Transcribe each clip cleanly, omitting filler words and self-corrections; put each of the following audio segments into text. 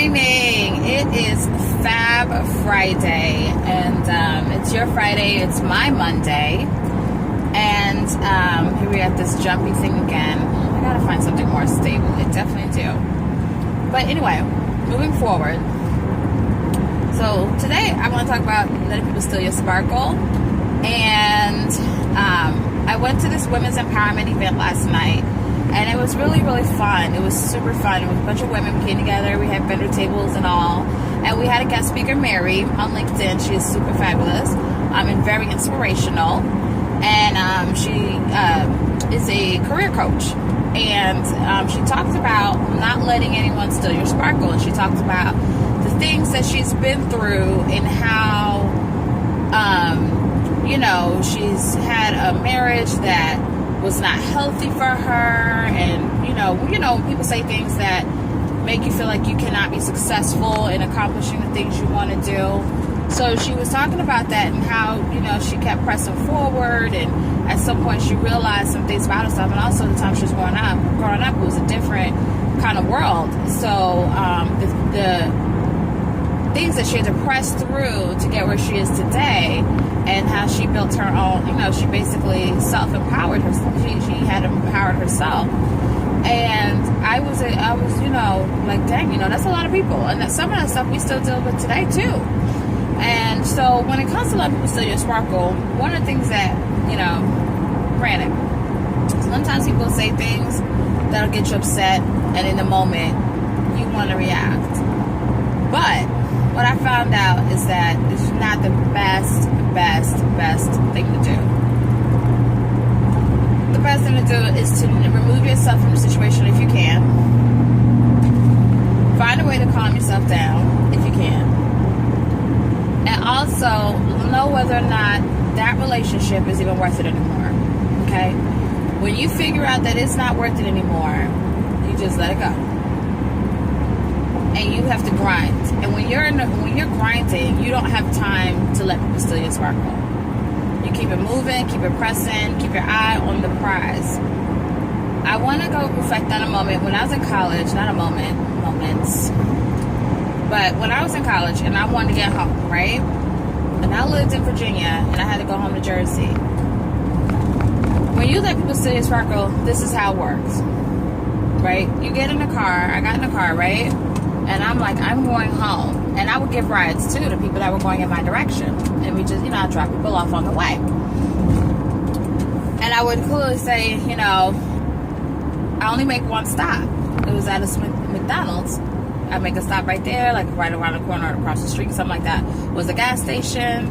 morning. It is Fab Friday, and it's your Friday. It's my Monday, and here we are at this jumpy thing again. I gotta find something more stable. I definitely do. But anyway, moving forward. So today I want to talk about letting people steal your sparkle, and I went to this women's empowerment event last night. And it was really, really fun. It was super fun. It was a bunch of women. We came together. We had vendor tables and all. And we had a guest speaker, Mary, on LinkedIn. She is super fabulous and very inspirational. And she is a career coach. And she talks about not letting anyone steal your sparkle. And she talks about the things that she's been through and how, she's had a marriage that was not healthy for her, and people say things that make you feel like you cannot be successful in accomplishing the things you want to do. So she was talking about that and how she kept pressing forward, and at some point she realized some things about herself, and also the time she was growing up it was a different kind of world. So the things that she had to press through to get where she is today, and how she built her own, she basically self-empowered herself. She had empowered herself. And I was like, dang, that's a lot of people. And that some of that stuff we still deal with today too. And so when it comes to letting people steal your sparkle, one of the things that, granted, sometimes people say things that'll get you upset, and in the moment you want to react. But what I found out is that it's not the best thing to do. The best thing to do is to remove yourself from the situation if you can. Find a way to calm yourself down if you can. And also know whether or not that relationship is even worth it anymore. Okay? When you figure out that it's not worth it anymore, you just let it go. And you have to grind. And when you're grinding, you don't have time to let people steal your sparkle. You keep it moving, keep it pressing, keep your eye on the prize. I want to go reflect on a moment when I was in college, not a moment, moments. But when I was in college and I wanted to get home, right? And I lived in Virginia and I had to go home to Jersey. When you let people steal your sparkle, this is how it works. Right? You get in the car, I got in the car, right? And I'm like, I'm going home. And I would give rides, too, to people that were going in my direction. And we just, I'd drop people off on the way. And I would clearly say, I only make one stop. It was at a McDonald's. I make a stop right there, like right around the corner or across the street, something like that. It was a gas station.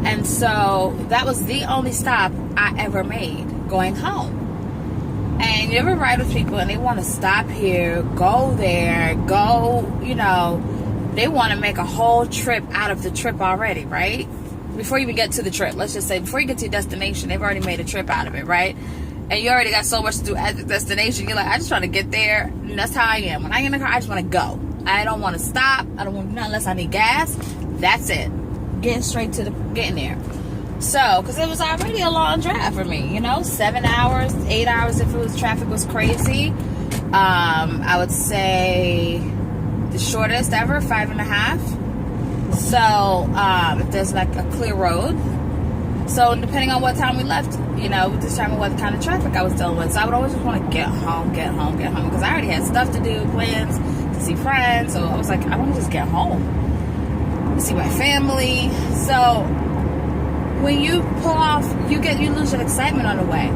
And so that was the only stop I ever made going home. And you ever ride with people and they want to stop here, go there, they want to make a whole trip out of the trip already, right? Before you even get to the trip, let's just say, before you get to your destination, they've already made a trip out of it, right? And you already got so much to do at the destination. You're like, I just want to get there. And that's how I am. When I get in the car, I just want to go. I don't want to stop. I don't want to, unless I need gas. That's it. Getting straight to getting there. So, because it was already a long drive for me, 7 hours, 8 hours if traffic was crazy. I would say the shortest ever, 5.5. So, if there's like a clear road. So, depending on what time we left, would determine what kind of traffic I was dealing with. So, I would always just want to get home. Because I already had stuff to do, plans to see friends. So, I was like, I want to just get home. See my family. So, when you pull off, you lose your excitement on the way.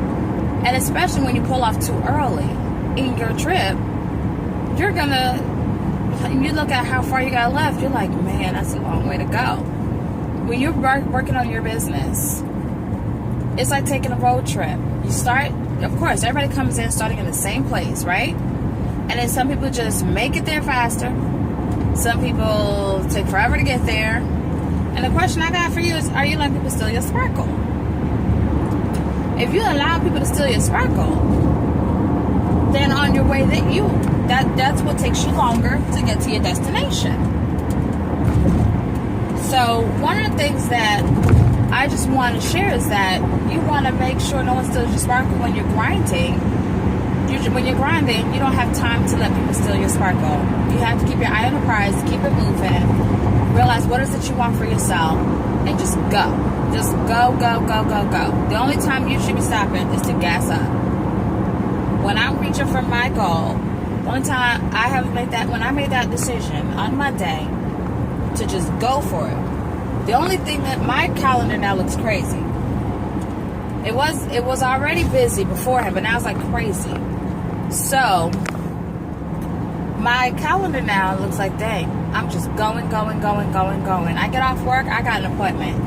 And especially when you pull off too early in your trip, you look at how far you got left, you're like, man, that's a long way to go. When you're working on your business, it's like taking a road trip. You start, of course, everybody comes in starting in the same place, right? And then some people just make it there faster. Some people take forever to get there. And the question I got for you is, are you letting people steal your sparkle? If you allow people to steal your sparkle, then on your way that's what takes you longer to get to your destination. So one of the things that I just want to share is that you want to make sure no one steals your sparkle when you're grinding. when you're grinding, you don't have time to let people steal your sparkle. You have to keep your eye on the prize, keep it moving, realize what is it you want for yourself, and just go. Just go, go, go, go, go. The only time you should be stopping is to gas up. When I'm reaching for my goal, the only time when I made that decision on Monday to just go for it, the only thing that my calendar now looks crazy. It was already busy beforehand, but now it's like crazy. So my calendar now looks like, dang, I'm just going. I get off work, I got an appointment.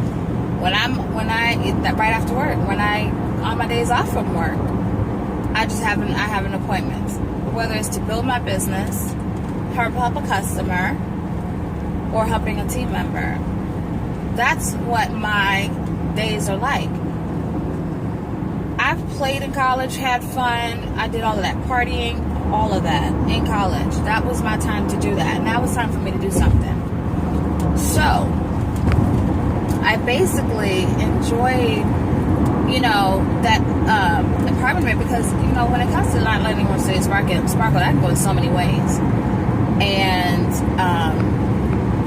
Right after work, on my days off from work, I have an appointment. Whether it's to build my business, help a customer, or helping a team member. That's what my days are like. I've played in college, had fun. I did all of that partying, all of that in college. That was my time to do that. Now it's time for me to do something. So I basically enjoyed, that apartment because, when it comes to not letting anyone steal your sparkle, that can go in so many ways. And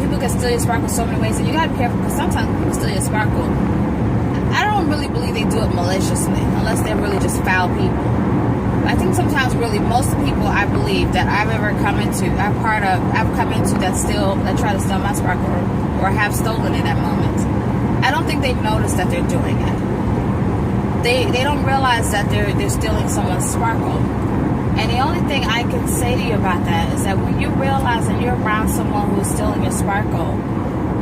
people can steal your sparkle so many ways, and you gotta be careful because sometimes people steal your sparkle. I don't really believe they do it maliciously, unless they're really just foul people. I think sometimes really most of the people I believe that I've come into that try to steal my sparkle or have stolen it at moments, I don't think they've noticed that they're doing it. They don't realize that they're stealing someone's sparkle. And the only thing I can say to you about that is that when you realize that you're around someone who's stealing your sparkle,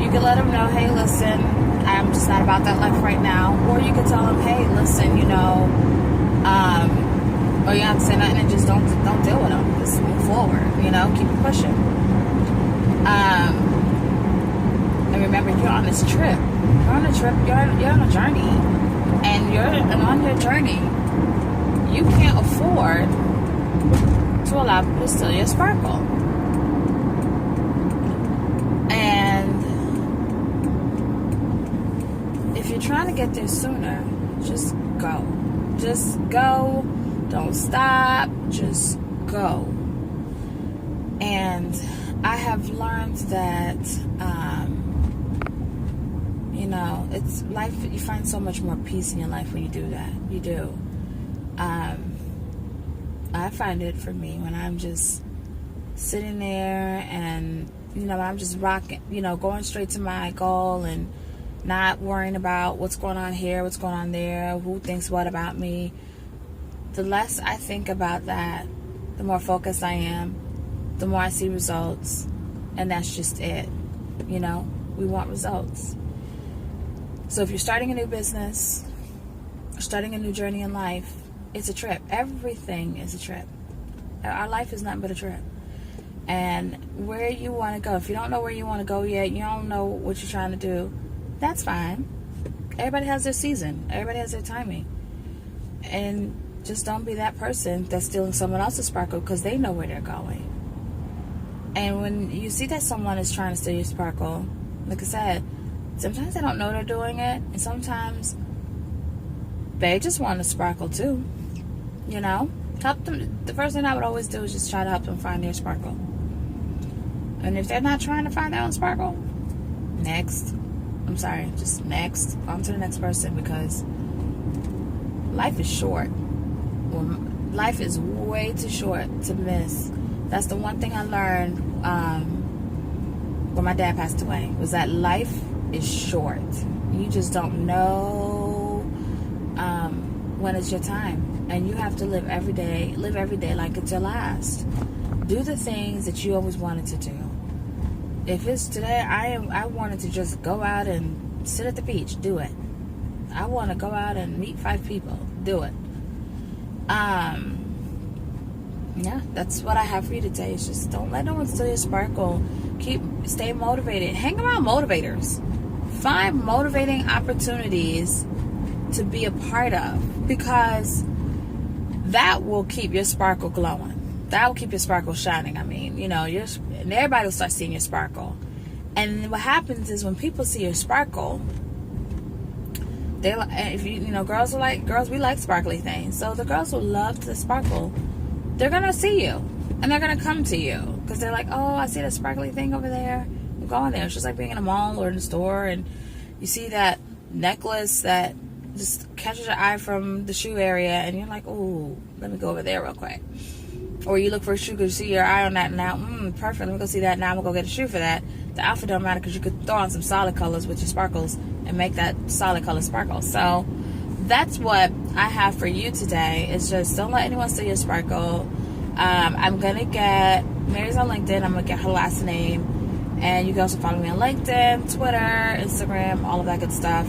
you can let them know, hey, listen, I'm just not about that life right now. Or you can tell them, hey, listen, or you don't have to say nothing and just don't deal with them. Just move forward, keep it pushing. And remember, you're on this trip. You're on a trip, you're on a journey. And on your journey, you can't afford to allow people to steal your sparkle. And if you're trying to get there sooner, just go. Just go. Don't stop. Just go. And I have learned that, it's life. You find so much more peace in your life when you do that. You do. I find it for me when I'm just sitting there and, I'm just rocking, going straight to my goal and not worrying about what's going on here, what's going on there, who thinks what about me. The less I think about that, the more focused I am, the more I see results. And that's just it. We want results. So if you're starting a new business, or starting a new journey in life, it's a trip. Everything is a trip. Our life is nothing but a trip. And where you want to go, if you don't know where you want to go yet, you don't know what you're trying to do, that's fine. Everybody has their season. Everybody has their timing. And just don't be that person that's stealing someone else's sparkle because they know where they're going. And when you see that someone is trying to steal your sparkle, like I said, sometimes they don't know they're doing it, and sometimes they just want to sparkle too. Help them. The first thing I would always do is just try to help them find their sparkle. And if they're not trying to find their own sparkle, next. On to the next person, because life is short. Life is way too short to miss. That's the one thing I learned when my dad passed away, was that life is short. You just don't know when it's your time. And you have to live every day like it's your last. Do the things that you always wanted to do. If it's today, I wanted to just go out and sit at the beach, do it. I want to go out and meet 5 people, do it. Yeah, that's what I have for you today. Is just don't let no one steal your sparkle. Stay motivated. Hang around motivators. Find motivating opportunities to be a part of, because that will keep your sparkle glowing. That will keep your sparkle shining. And everybody will start seeing your sparkle. And what happens is when people see your sparkle, girls we like sparkly things. So the girls will love to sparkle they're gonna see you and they're gonna come to you because they're like, oh, I see that sparkly thing over there. I'm going there. It's just like being in a mall or in a store and you see that necklace that just catches your eye from the shoe area and you're like, oh, let me go over there real quick. Or you look for a shoe because you see your eye on that now. Perfect. Let me go see that. Now I'm going to go get a shoe for that. The outfit don't matter because you could throw on some solid colors with your sparkles and make that solid color sparkle. So that's what I have for you today. It's just don't let anyone steal your sparkle. I'm going to get, Mary's on LinkedIn. I'm going to get her last name. And you can also follow me on LinkedIn, Twitter, Instagram, all of that good stuff.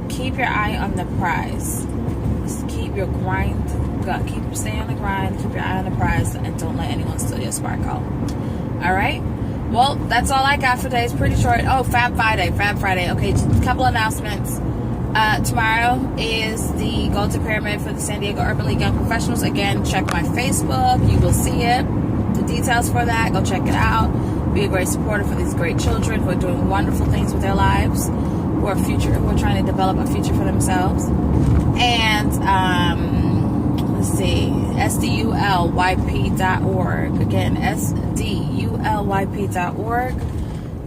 Keep your eye on the prize. Just keep your grind. Stay on the grind. Keep your eye on the prize, and don't let anyone steal your sparkle. All right. Well, that's all I got for today. It's pretty short. Oh, Fab Friday. Okay, just a couple announcements. Tomorrow is the Golden Pyramid for the San Diego Urban League Young Professionals. Again, check my Facebook. You will see it. The details for that. Go check it out. Be a great supporter for these great children who are doing wonderful things with their lives, who are trying to develop a future for themselves. And let's see, SDULYP.org. Again, SDULYP.org.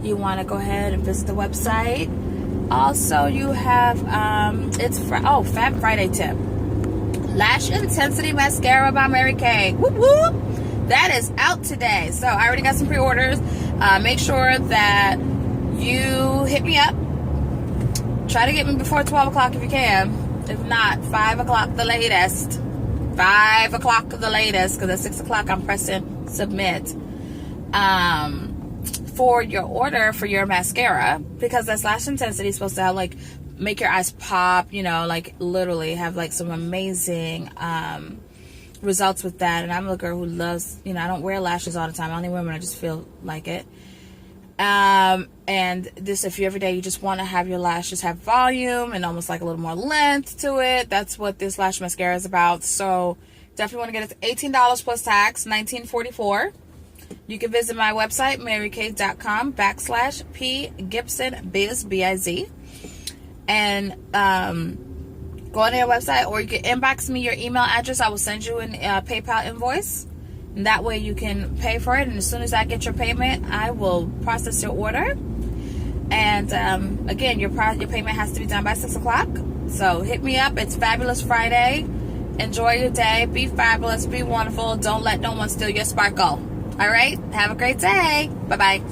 You want to go ahead and visit the website. Also, you have Fab Friday tip. Lash Intensity Mascara by Mary Kay. Whoop whoop. That is out today. So I already got some pre-orders. Make sure that you hit me up. Try to get me before 12 o'clock if you can. If not, 5 o'clock the latest. 5 o'clock the latest. Because at 6 o'clock I'm pressing submit. For your order for your mascara. Because that Lash Intensity is supposed to have like, make your eyes pop. You know, like literally have like some amazing results with that. And I'm a girl who loves, I don't wear lashes all the time. I only wear them when I just feel like it. And this, if you every day you just want to have your lashes have volume and almost like a little more length to it, that's what this lash mascara is about. So definitely want to get it. It's $18 plus tax, $19.44. You can visit my website, marykay.com/pgibsonbiz, B-I-Z, and go on their website, or you can inbox me your email address. I will send you a PayPal invoice. And that way you can pay for it. And as soon as I get your payment, I will process your order. And again, your payment has to be done by 6 o'clock. So hit me up. It's Fabulous Friday. Enjoy your day. Be fabulous. Be wonderful. Don't let no one steal your sparkle. All right? Have a great day. Bye-bye.